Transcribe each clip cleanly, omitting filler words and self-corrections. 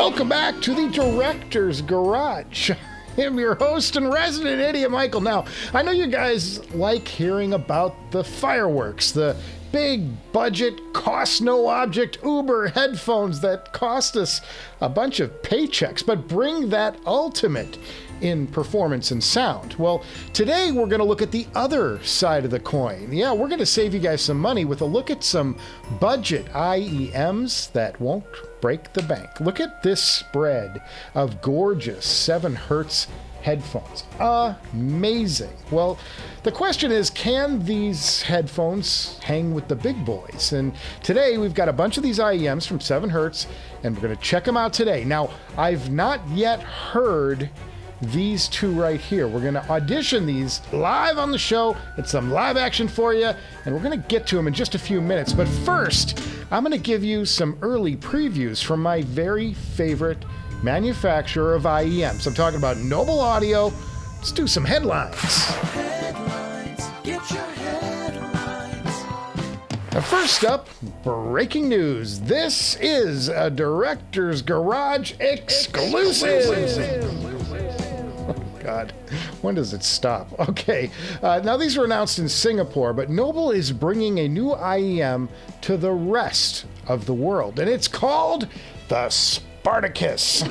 Welcome back to the Director's Garage. I'm your host and resident idiot, Michael. Now, I know you guys like hearing about the fireworks, the big budget, cost no object Uber headphones that cost us a bunch of paychecks, but bring that ultimate in performance and sound. Well, today we're going to look at the other side of the coin. Yeah, we're going to save you guys some money with a look at some budget IEMs that won't break the bank. Look at this spread of gorgeous 7Hz headphones. Amazing. Well, the question is, can these headphones hang with the big boys? And today we've got a bunch of these IEMs from 7Hz, and we're going to check them out today. Now, I've not yet heard these two right here. We're going to audition these live on the show. It's some live action for you, and we're going to get to them in just a few minutes. But first, I'm going to give you some early previews from my very favorite manufacturer of IEMs. I'm talking about Noble Audio. Let's do some headlines. Get your headlines. Now, first up, breaking news. This is a Director's Garage exclusive. God, when does it stop? Okay, now these were announced in Singapore, but Noble is bringing a new IEM to the rest of the world, and it's called the Spartacus.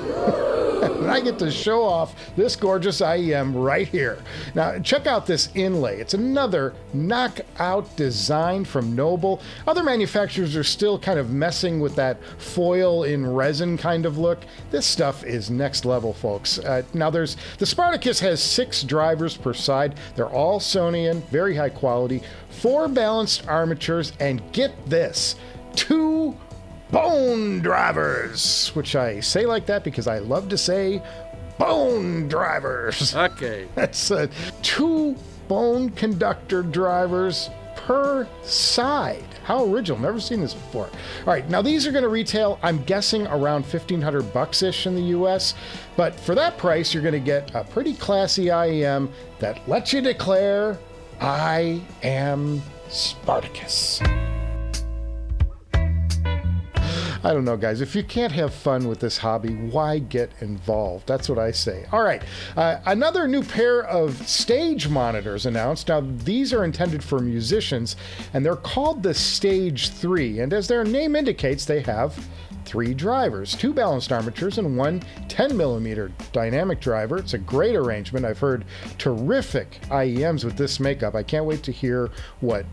And I get to show off this gorgeous IEM right here. Now, check out this inlay. It's another knockout design from Noble. Other manufacturers are still kind of messing with that foil in resin kind of look. This stuff is next level, folks. Now, the Spartacus has 6 drivers per side. They're all Sonian, very high quality, 4 balanced armatures, and get this, 2 bone drivers, which I say like that because I love to say bone drivers. Okay. That's 2 bone conductor drivers per side. How original. Never seen this before. All right, now these are going to retail, I'm guessing, around $1,500-ish in the US, but for that price, you're going to get a pretty classy IEM that lets you declare, I am Spartacus. I don't know, guys. If you can't have fun with this hobby, why get involved? That's what I say. All right. Another new pair of stage monitors announced. Now, these are intended for musicians, and they're called the Stage 3. And as their name indicates, they have 3 drivers, 2 balanced armatures, and 1 10mm dynamic driver. It's a great arrangement. I've heard terrific IEMs with this makeup. I can't wait to hear what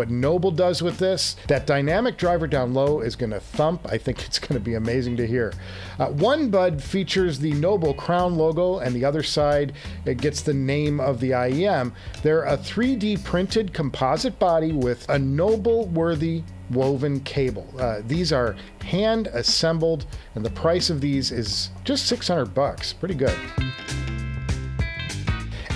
Noble does with this. That dynamic driver down low is going to thump. I think it's going to be amazing to hear. One bud features the Noble crown logo, and the other side, it gets the name of the IEM. They're a 3D printed composite body with a Noble-worthy woven cable. These are hand assembled, and the price of these is just $600. Pretty good.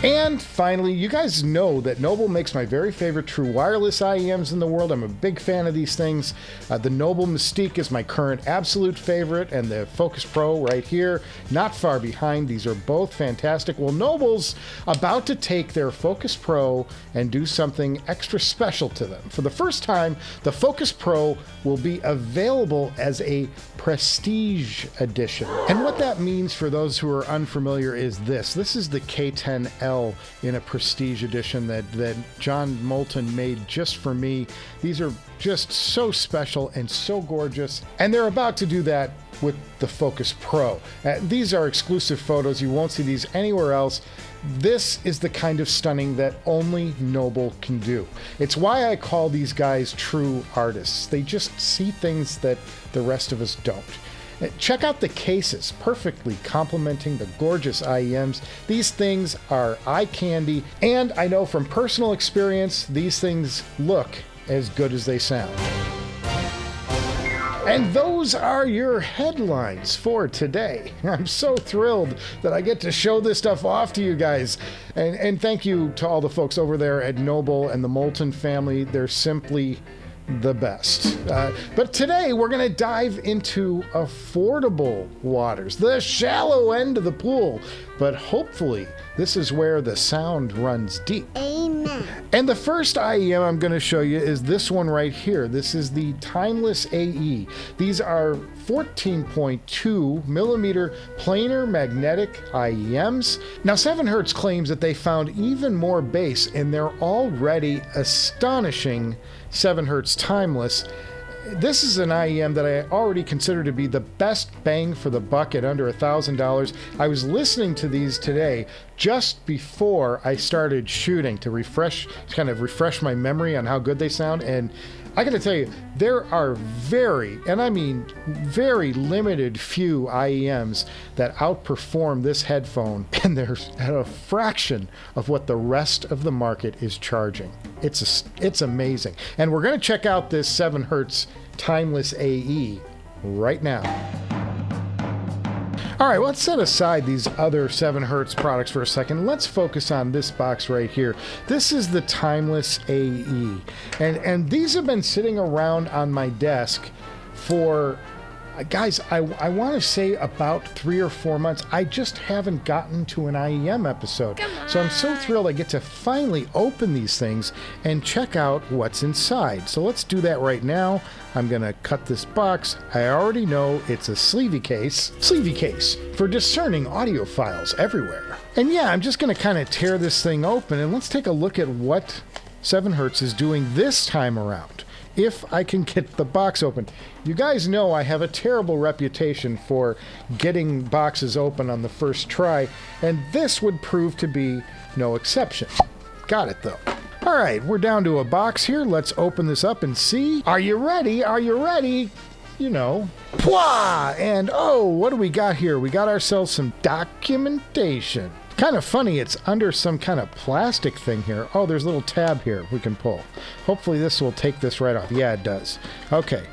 And finally, you guys know that Noble makes my very favorite true wireless IEMs in the world. I'm a big fan of these things. The Noble Mystique is my current absolute favorite, and the Focus Pro right here, not far behind. These are both fantastic. Well, Noble's about to take their Focus Pro and do something extra special to them. For the first time, the Focus Pro will be available as a Prestige Edition. And what that means for those who are unfamiliar is this. This is the K10L in a Prestige Edition that John Moulton made just for me. These are just so special and so gorgeous. And they're about to do that with the Focus Pro. These are exclusive photos. You won't see these anywhere else. This is the kind of stunning that only Noble can do. It's why I call these guys true artists. They just see things that the rest of us don't. Check out the cases, perfectly complementing the gorgeous IEMs. These things are eye candy, and I know from personal experience, these things look as good as they sound. And those are your headlines for today. I'm so thrilled that I get to show this stuff off to you guys. And thank you to all the folks over there at Noble and the Moulton family. They're simply the best. But today we're going to dive into affordable waters, the shallow end of the pool. But hopefully this is where the sound runs deep. Amen. And the first IEM I'm going to show you is this one right here. This is the Timeless AE. These are 14.2 millimeter planar magnetic IEMs. Now 7Hz claims that they found even more bass in their already astonishing 7Hz Timeless. This is an IEM that I already consider to be the best bang for the buck at under $1,000. I was listening to these today just before I started shooting to refresh my memory on how good they sound, and I gotta tell you, there are very limited few IEMs that outperform this headphone, and they're at a fraction of what the rest of the market is charging. It's amazing. And we're gonna check out this 7Hz Timeless AE right now. All right, let's set aside these other 7Hz products for a second. Let's focus on this box right here. This is the Timeless AE. And these have been sitting around on my desk for, guys, I want to say about 3 or 4 months. I just haven't gotten to an IEM episode. So I'm so thrilled I get to finally open these things and check out what's inside. So let's do that right now. I'm going to cut this box. I already know it's a sleevey case for discerning audiophiles everywhere. And yeah, I'm just going to kind of tear this thing open and let's take a look at what 7Hz is doing this time around. If I can get the box open. You guys know I have a terrible reputation for getting boxes open on the first try, and this would prove to be no exception. Got it though. All right, we're down to a box here. Let's open this up and see. Are you ready? Are you ready? You know. Pwah! And oh, what do we got here? We got ourselves some documentation. Kind of funny, it's under some kind of plastic thing here. Oh, there's a little tab here we can pull. Hopefully this will take this right off. Yeah, it does. Okay.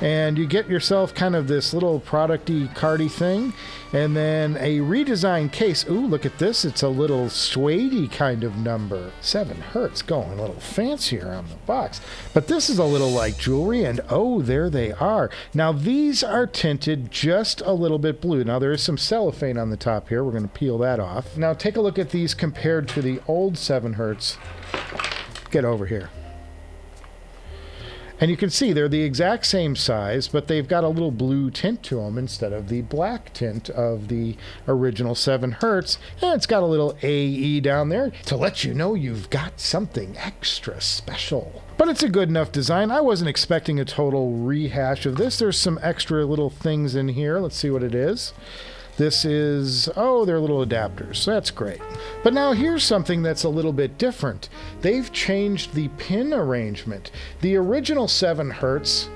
And you get yourself kind of this little product-y, cardy thing, and then a redesigned case. Ooh, look at this. It's a little suede kind of number. 7Hz going a little fancier on the box. But this is a little like jewelry, and oh, there they are. Now, these are tinted just a little bit blue. Now, there is some cellophane on the top here. We're going to peel that off. Now, take a look at these compared to the old 7Hz. Get over here. And you can see they're the exact same size, but they've got a little blue tint to them instead of the black tint of the original 7Hz. And it's got a little AE down there to let you know you've got something extra special. But it's a good enough design. I wasn't expecting a total rehash of this. There's some extra little things in here. Let's see what it is. This is, oh, they're little adapters, so that's great. But now here's something that's a little bit different. They've changed the pin arrangement. The original 7Hz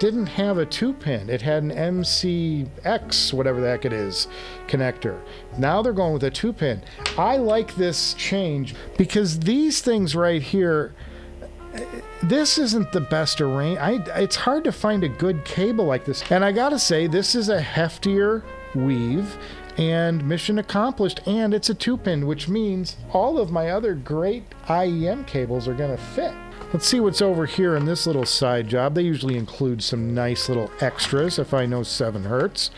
didn't have a 2-pin. It had an MCX, whatever the heck it is, connector. Now they're going with a 2-pin. I like this change because these things right here, this isn't the best arrangement. It's hard to find a good cable like this. And I gotta say, this is a heftier weave and mission accomplished, and it's a 2-pin, which means all of my other great IEM cables are going to fit. Let's see what's over here in this little side job. They usually include some nice little extras if I know 7Hz.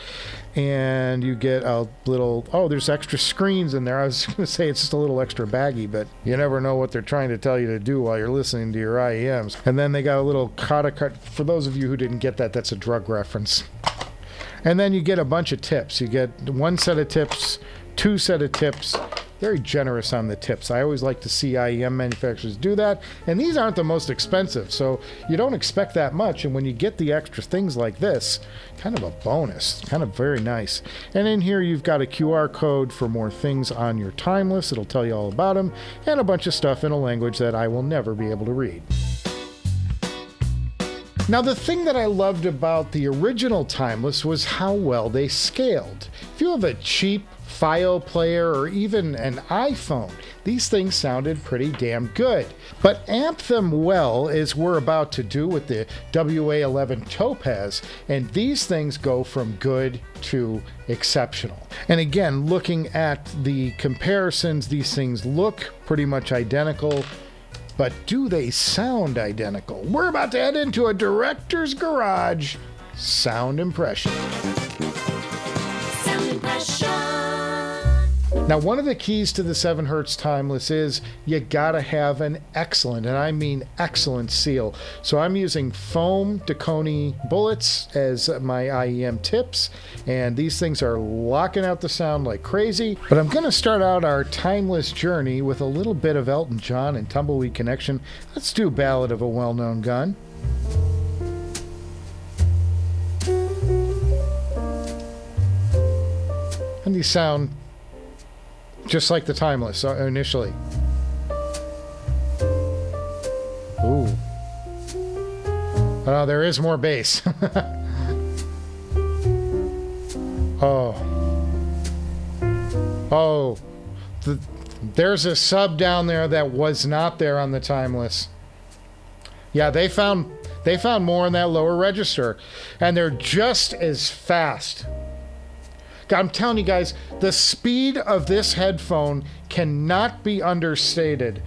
And you get a little, oh, there's extra screens in there. I was going to say it's just a little extra baggy, but you never know what they're trying to tell you to do while you're listening to your IEMs. And then they got a little cut. For those of you who didn't get that, that's a drug reference. And then you get a bunch of tips. You get 1 set of tips, 2 set of tips. Very generous on the tips. I always like to see IEM manufacturers do that. And these aren't the most expensive, so you don't expect that much. And when you get the extra things like this, kind of a bonus. Kind of very nice. And in here you've got a QR code for more things on your Timeless. It'll tell you all about them. And a bunch of stuff in a language that I will never be able to read. Now, the thing that I loved about the original Timeless was how well they scaled. If you have a cheap Fio player or even an iPhone, these things sounded pretty damn good. But amp them well, as we're about to do with the WA11 Topaz, and these things go from good to exceptional. And again, looking at the comparisons, these things look pretty much identical. But do they sound identical? We're about to head into a director's garage sound impression. Sound impression. Now, one of the keys to the 7Hz Timeless is you gotta have an excellent, and I mean excellent, seal. So I'm using foam Dakoni bullets as my IEM tips, and these things are locking out the sound like crazy. But I'm gonna start out our timeless journey with a little bit of Elton John and Tumbleweed Connection. Let's do Ballad of a Well-Known Gun. And these sound just like the Timeless initially. Ooh. Oh, there is more bass. Oh. Oh. There's a sub down there that was not there on the Timeless. Yeah, they found more in that lower register. And they're just as fast. I'm telling you guys, the speed of this headphone cannot be understated.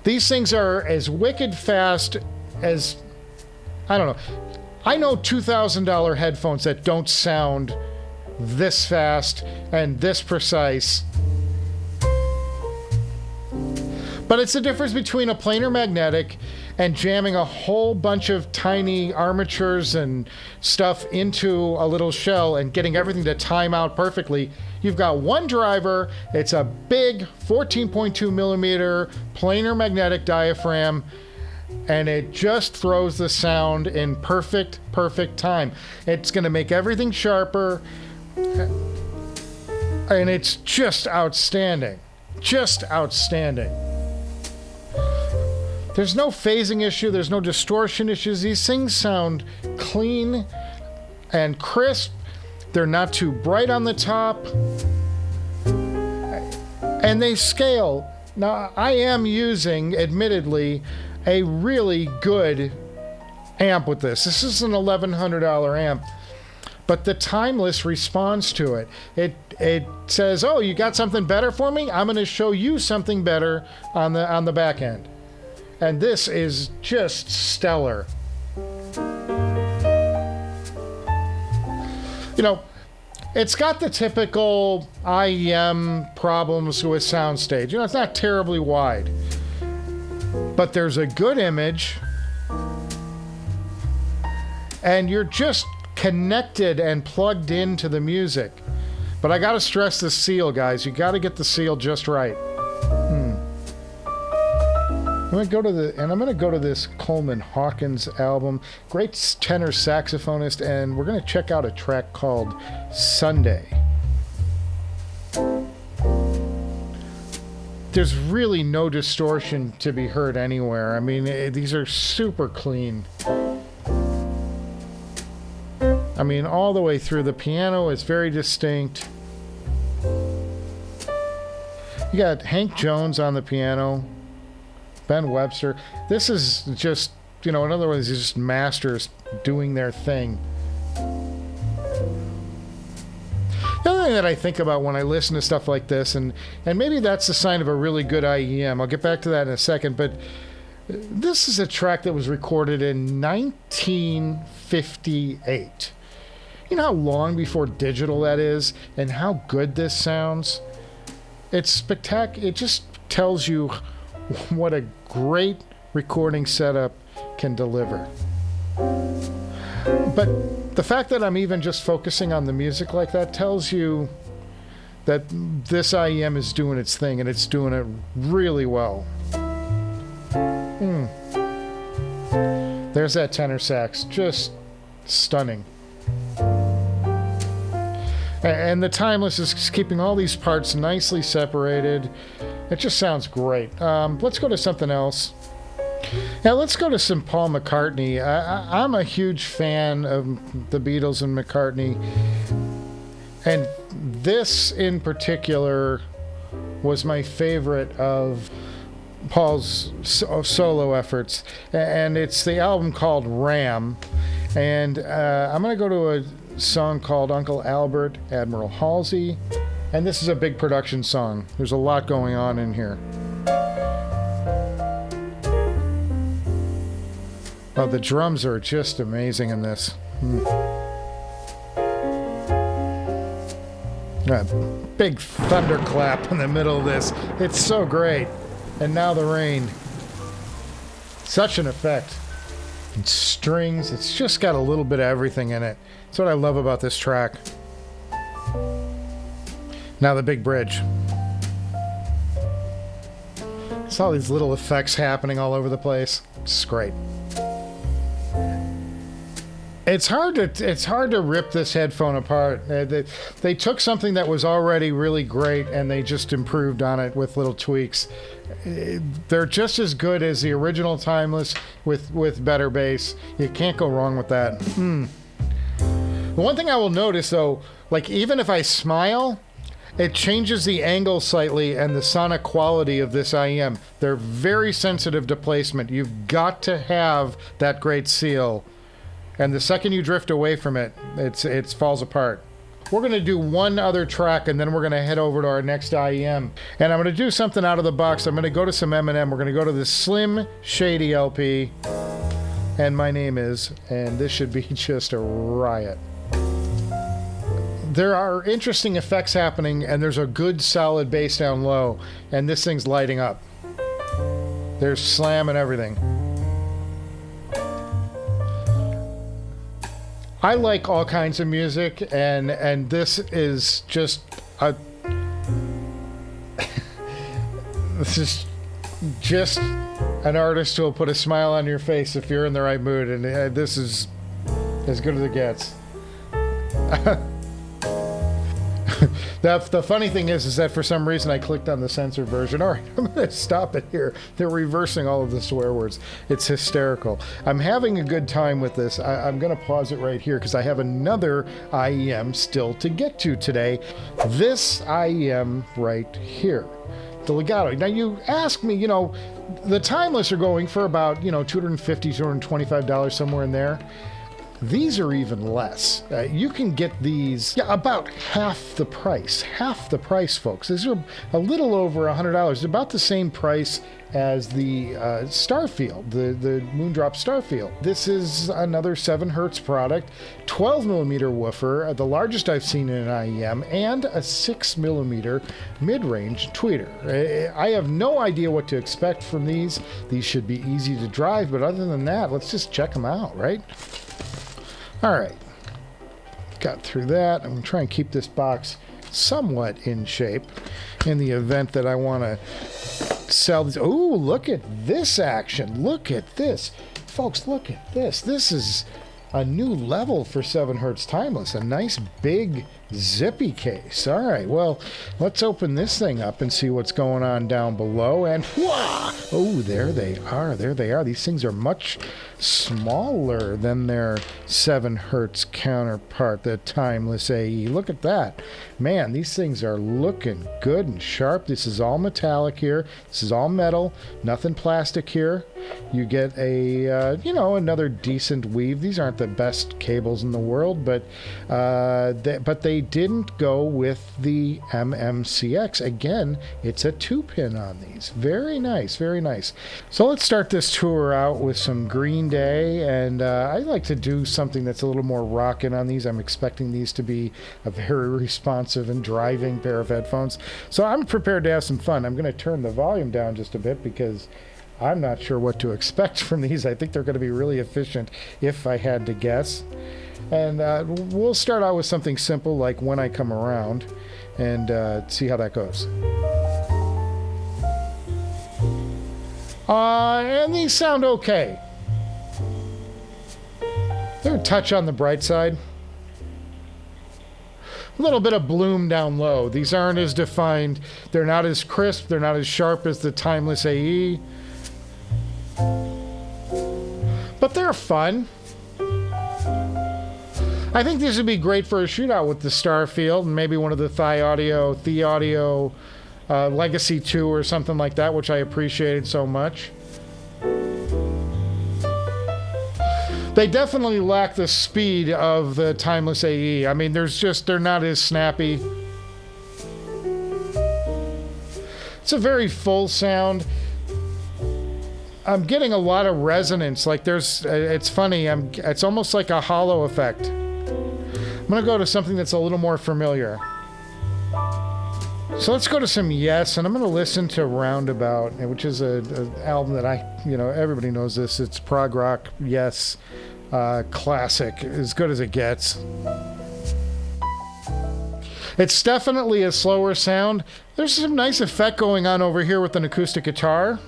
These things are as wicked fast as, I don't know. I know $2,000 headphones that don't sound this fast and this precise. But it's the difference between a planar magnetic and jamming a whole bunch of tiny armatures and stuff into a little shell and getting everything to time out perfectly. You've got one driver. It's a big 14.2 millimeter planar magnetic diaphragm, and it just throws the sound in perfect time. It's going to make everything sharper, and it's just outstanding. Just outstanding. There's no phasing issue. There's no distortion issues. These things sound clean and crisp. They're not too bright on the top. And they scale. Now, I am using, admittedly, a really good amp with this. This is an $1,100 amp. But the Timeless responds to it. It says, oh, you got something better for me? I'm going to show you something better on the back end. And this is just stellar. You know, it's got the typical IEM problems with soundstage. You know, it's not terribly wide. But there's a good image. And you're just connected and plugged into the music. But I gotta stress the seal, guys. You gotta get the seal just right. I'm gonna go to this Coleman Hawkins album. Great tenor saxophonist, and we're gonna check out a track called Sunday. There's really no distortion to be heard anywhere. I mean, these are super clean. I mean, all the way through. The piano is very distinct. You got Hank Jones on the piano. Ben Webster. This is just, you know, in other words, it's just masters doing their thing. The other thing that I think about when I listen to stuff like this, and maybe that's a sign of a really good IEM, I'll get back to that in a second, but this is a track that was recorded in 1958. You know how long before digital that is, and how good this sounds? It's spectacular. It just tells you what a great recording setup can deliver. But the fact that I'm even just focusing on the music like that tells you that this IEM is doing its thing, and it's doing it really well. There's that tenor sax, just stunning. And the Timeless is keeping all these parts nicely separated. It just sounds great. Let's go to something else. Now let's go to some Paul McCartney. I'm a huge fan of the Beatles and McCartney. And this in particular was my favorite of Paul's solo efforts. And it's the album called Ram. And I'm going to go to a song called Uncle Albert, Admiral Halsey. And this is a big production song. There's a lot going on in here. Oh, the drums are just amazing in this. A big thunderclap in the middle of this. It's so great. And now the rain. Such an effect. And strings. It's just got a little bit of everything in it. That's what I love about this track. Now the big bridge. It's all these little effects happening all over the place. It's great. It's hard to rip this headphone apart. They took something that was already really great and they just improved on it with little tweaks. They're just as good as the original Timeless with better bass. You can't go wrong with that. The one thing I will notice though, like even if I smile, it changes the angle slightly and the sonic quality of this IEM. They're very sensitive to placement. You've got to have that great seal. And the second you drift away from it, it falls apart. We're going to do one other track and then we're going to head over to our next IEM. And I'm going to do something out of the box. I'm going to go to some M&M. We're going to go to the Slim Shady LP. And my name is, and this should be just a riot. There are interesting effects happening and there's a good solid bass down low. And this thing's lighting up. There's slam and everything. I like all kinds of music, and this is just a this is just an artist who will put a smile on your face if you're in the right mood, and this is as good as it gets. The funny thing is that for some reason I clicked on the censored version. All right, I'm going to stop it here. They're reversing all of the swear words. It's hysterical. I'm having a good time with this. I'm going to pause it right here because I have another IEM still to get to today. This IEM right here, the Legato. Now you ask me, the Timeless are going for about, $250, $225, somewhere in there. These are even less. You can get these about half the price. Half the price, folks. These are a little over $100. About the same price as the Starfield, the Moondrop Starfield. This is another 7Hz product, 12mm woofer, the largest I've seen in an IEM, and a 6mm mid-range tweeter. I have no idea what to expect from these. These should be easy to drive, but other than that, let's just check them out, right? All right, got through that. I'm going to try and keep this box somewhat in shape in the event that I want to sell these. Oh, look at this action. Look at this. Folks, look at this. This is a new level for 7Hz Timeless. A nice big zippy case. All right, well, let's open this thing up and see what's going on down below. And whoa! Oh, there they are. There they are. These things are much smaller than their 7Hz counterpart, the Timeless AE. Look at that. Man, these things are looking good and sharp. This is all metallic here. This is all metal. Nothing plastic here. You get a, another decent weave. These aren't the best cables in the world, but they didn't go with the MMCX. Again, it's a 2-pin on these. Very nice, very nice. So let's start this tour out with some Green Day, and I like to do something that's a little more rockin' on these. I'm expecting these to be a very responsive and driving pair of headphones. So I'm prepared to have some fun. I'm going to turn the volume down just a bit because I'm not sure what to expect from these. I think they're going to be really efficient if I had to guess. And we'll start out with something simple like When I Come Around and see how that goes. And these sound okay. They're a touch on the bright side. A little bit of bloom down low. These aren't as defined. They're not as crisp. They're not as sharp as the Timeless AE. But they're fun. I think these would be great for a shootout with the Starfield and maybe one of the The Audio Legacy 2 or something like that, which I appreciated so much. They definitely lack the speed of the Timeless AE. I mean, they're not as snappy. It's a very full sound. I'm getting a lot of resonance. Like it's funny. It's almost like a hollow effect. I'm gonna go to something that's a little more familiar. So let's go to some Yes, and I'm going to listen to Roundabout, which is an album that everybody knows this. It's prog rock, Yes, classic, as good as it gets. It's definitely a slower sound. There's some nice effect going on over here with an acoustic guitar.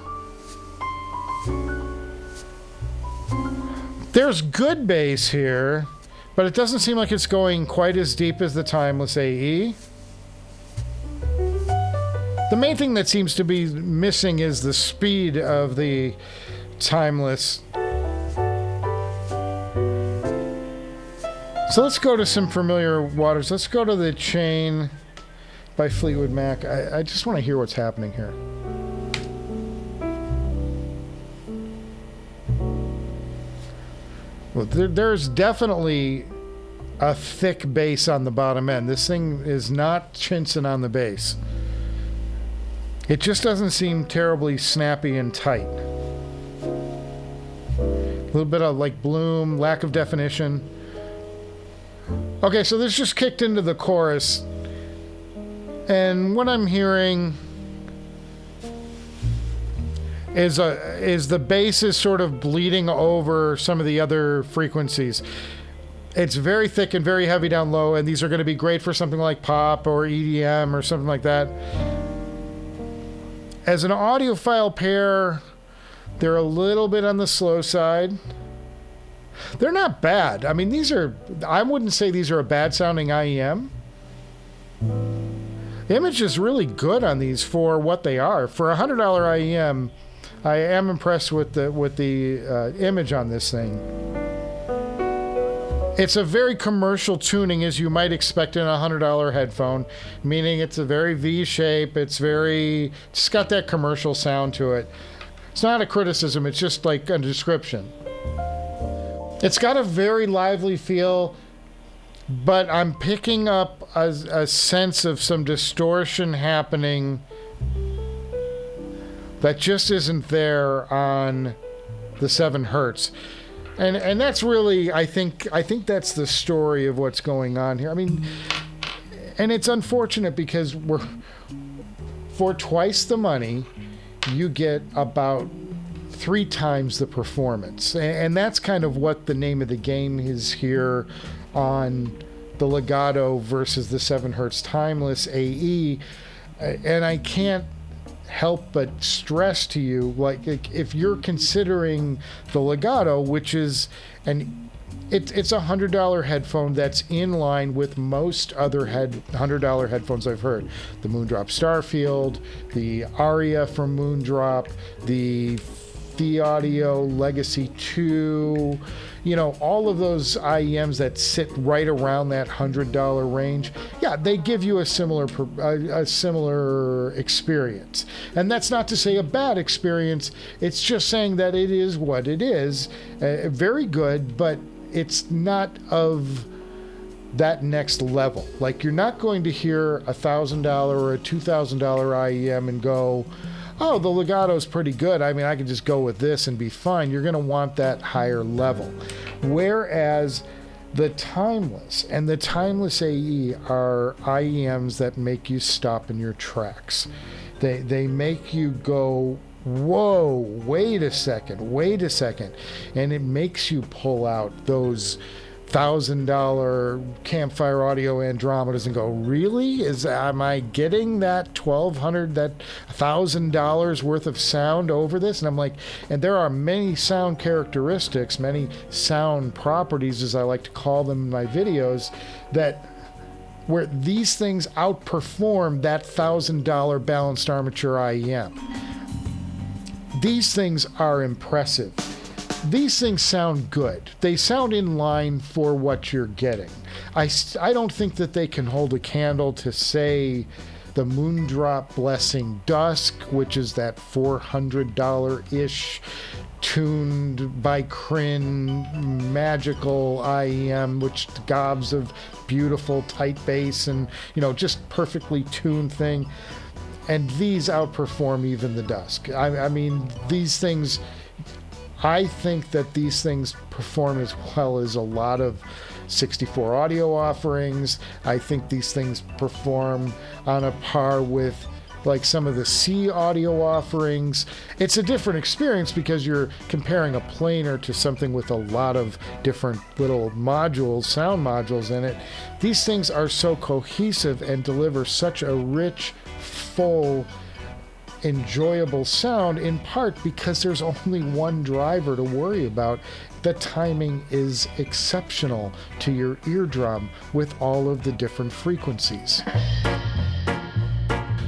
There's good bass here, but it doesn't seem like it's going quite as deep as the Timeless AE. The main thing that seems to be missing is the speed of the Timeless. So let's go to some familiar waters. Let's go to the Chain by Fleetwood Mac. I just want to hear what's happening here. Well, there's definitely a thick bass on the bottom end. This thing is not chincing on the bass. It just doesn't seem terribly snappy and tight. A little bit of like bloom, lack of definition. Okay, so this just kicked into the chorus. And what I'm hearing is the bass is sort of bleeding over some of the other frequencies. It's very thick and very heavy down low, and these are going to be great for something like pop or EDM or something like that. As an audiophile pair, they're a little bit on the slow side. They're not bad. I mean, I wouldn't say these are a bad sounding IEM. The image is really good on these for what they are. For a $100 IEM, I am impressed with the image on this thing. It's a very commercial tuning, as you might expect in a $100 headphone, meaning it's a very V shape. It's got that commercial sound to it. It's not a criticism. It's just like a description. It's got a very lively feel, but I'm picking up a sense of some distortion happening that just isn't there on the 7Hz. And that's really, I think that's the story of what's going on here. I mean, and it's unfortunate because for twice the money, you get about 3 times the performance. And that's kind of what the name of the game is here on the Legato versus the 7Hz Timeless AE. And I can't help but stress to you, like, if you're considering the Legato, which is it's a $100 headphone that's in line with most other $100 headphones I've heard. The Moondrop Starfield, the Aria from Moondrop, the Audio Legacy 2, all of those IEMs that sit right around that $100 range. Yeah, they give you a similar experience. And that's not to say a bad experience. It's just saying that it is what it is. Very good, but it's not of that next level. Like, you're not going to hear a $1,000 or a $2,000 IEM and go, oh, the Legato's pretty good. I mean, I can just go with this and be fine. You're going to want that higher level. Whereas the Timeless and the Timeless AE are IEMs that make you stop in your tracks. They make you go, whoa, wait a second. And it makes you pull out those $1,000 Campfire Audio Andromedas and go, really? Am I getting that $1,200, that $1,000 worth of sound over this? And I'm like, and there are many sound characteristics, many sound properties, as I like to call them in my videos, where these things outperform that $1,000 balanced armature IEM. These things are impressive. These things sound good. They sound in line for what you're getting. I don't think that they can hold a candle to, say, the Moondrop Blessing Dusk, which is that $400-ish tuned by Kryn magical IEM, which gobs of beautiful tight bass and, just perfectly tuned thing. And these outperform even the Dusk. I mean, these things, I think that these things perform as well as a lot of 64 audio offerings. I think these things perform on a par with like some of the C audio offerings. It's a different experience because you're comparing a planar to something with a lot of different little modules, sound modules in it. These things are so cohesive and deliver such a rich, full, enjoyable sound, in part because there's only one driver to worry about. The timing is exceptional to your eardrum with all of the different frequencies.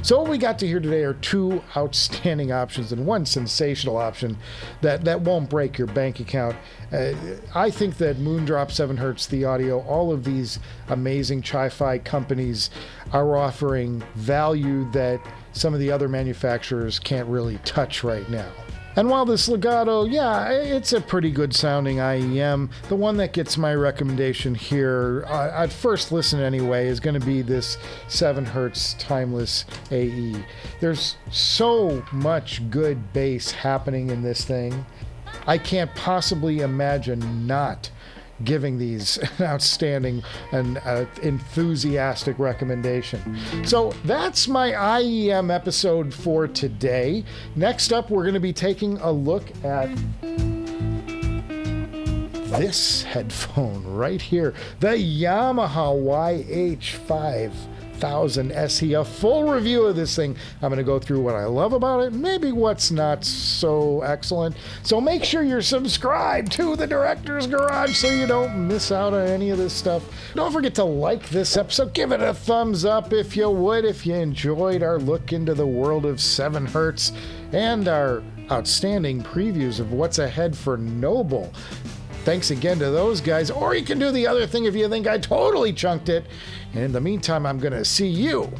So what we got to hear today are two outstanding options and one sensational option that won't break your bank account. I think that Moondrop, 7Hz, The Audio, all of these amazing chi-fi companies are offering value that some of the other manufacturers can't really touch right now. And while this Legato, yeah, it's a pretty good sounding IEM, the one that gets my recommendation here, at first listen anyway, is going to be this 7Hz Timeless AE. There's so much good bass happening in this thing. I can't possibly imagine not giving these an outstanding and enthusiastic recommendation. So that's my IEM episode for today. Next up, we're going to be taking a look at this headphone right here, the Yamaha YH-5000 SE. A full review of this thing. I'm going to go through what I love about it, maybe what's not so excellent. So make sure you're subscribed to the Director's Garage so you don't miss out on any of this stuff. Don't forget to like this episode. Give it a thumbs up if you would, if you enjoyed our look into the world of 7Hz and our outstanding previews of what's ahead for Noble. Thanks again to those guys. Or you can do the other thing if you think I totally chunked it. And in the meantime, I'm going to see you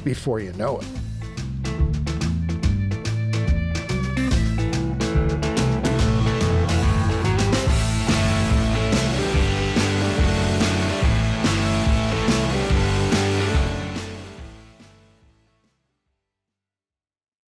before you know it.